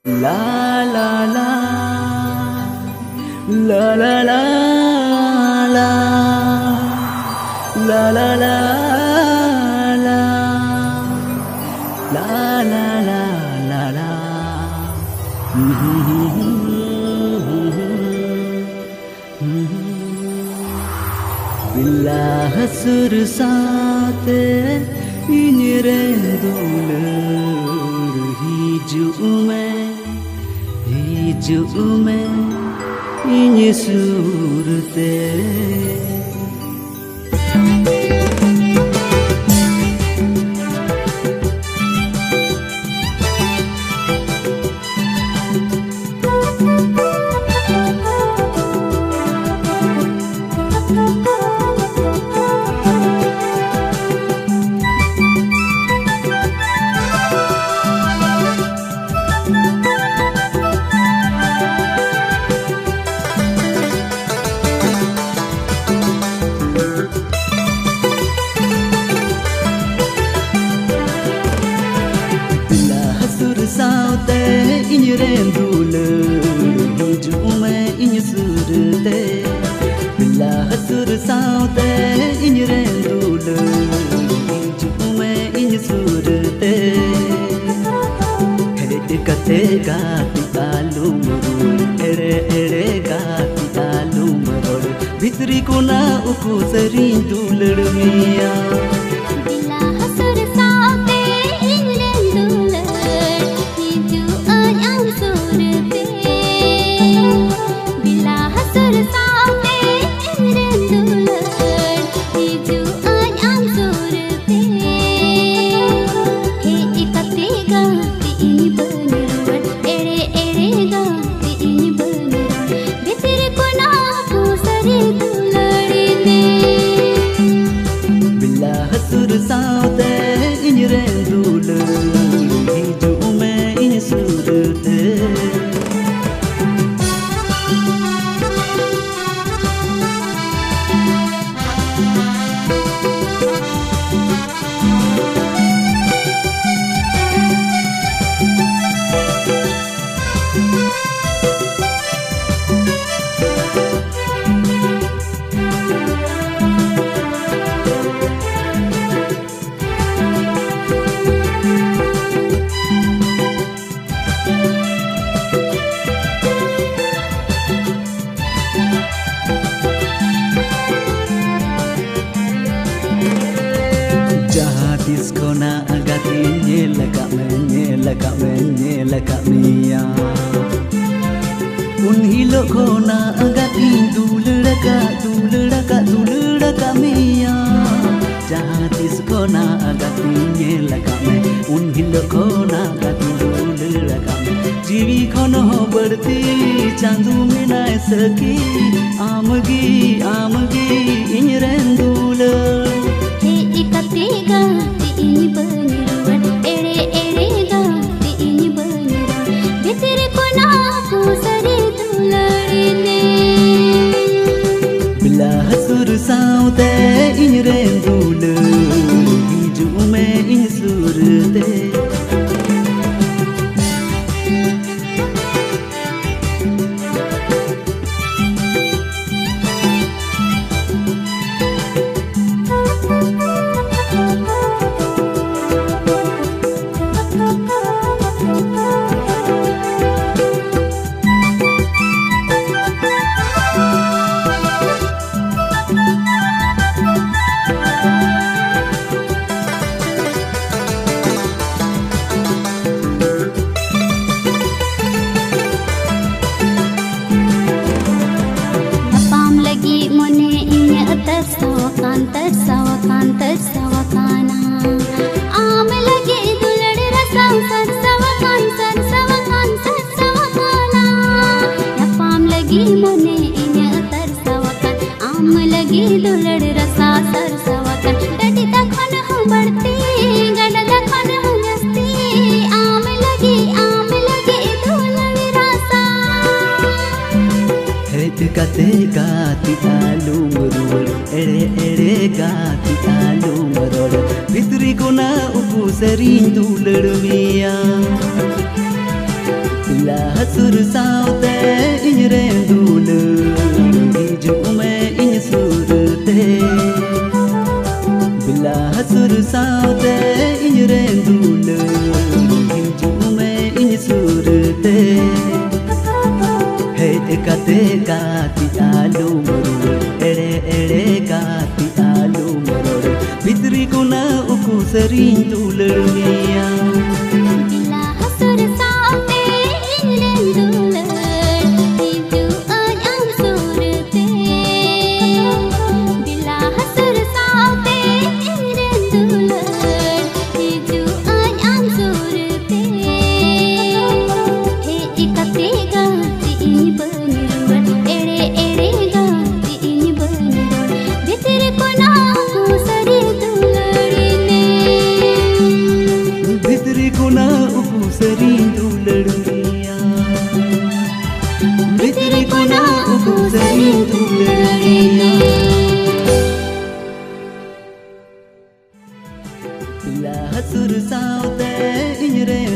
La la la la la la la la la la la la la la la la Bila hasur saate inyerenduler hiju me inye surte Saute inyerenduler hiju me inye surte Bila hasur saute inyerenduler hiju me inye surte Ere kate gati alumrul ere gati alumrul Bhitri kona uku sarinduler miya Saute inyerenduler hiju me inye surte Diskona agati nyela kamia Un hilo kona agati dulera kamia Jahat diskona agati nyela kame Un hilo kona agati dulera kame Jiwi kono berti chandu minai saki Amagi inyerenduler Ikatiga ini beneran ere gati ini beneran Bitri kona aku sari tularine Bila hasur saute inyerenduler hiju me inye surte Tersawakana Am lagi dulad rasa sarsawakana Yapam lagi mone inya tersawakan Am lagi dulad rasa sarsawakan Dadi takhan ho बढ़ती gada takhan ho jasti Am lagi dulad rasa Kate gati alumrul ere gati alumrul Bhitri kona uku sarinduler miya Bila hasur saute inyren dulu hijau me inya surte Bila hasur saute inyren dulu hijau me inya surte Hey kate kati alu marur ere kati alu marur Fitri kuna uku sering dulurnya Bila hasur saute inyren dulur hijau ayam surte Bila hasur saute inyren dulur hijau ayam surte He ikate gati ini beniruan ere gati ini beniruan Bitir kona aku sari dulurine Fitri kuna uku sering dulurnya Fitri kuna uku sering dulurnya Bila hasur saute inyren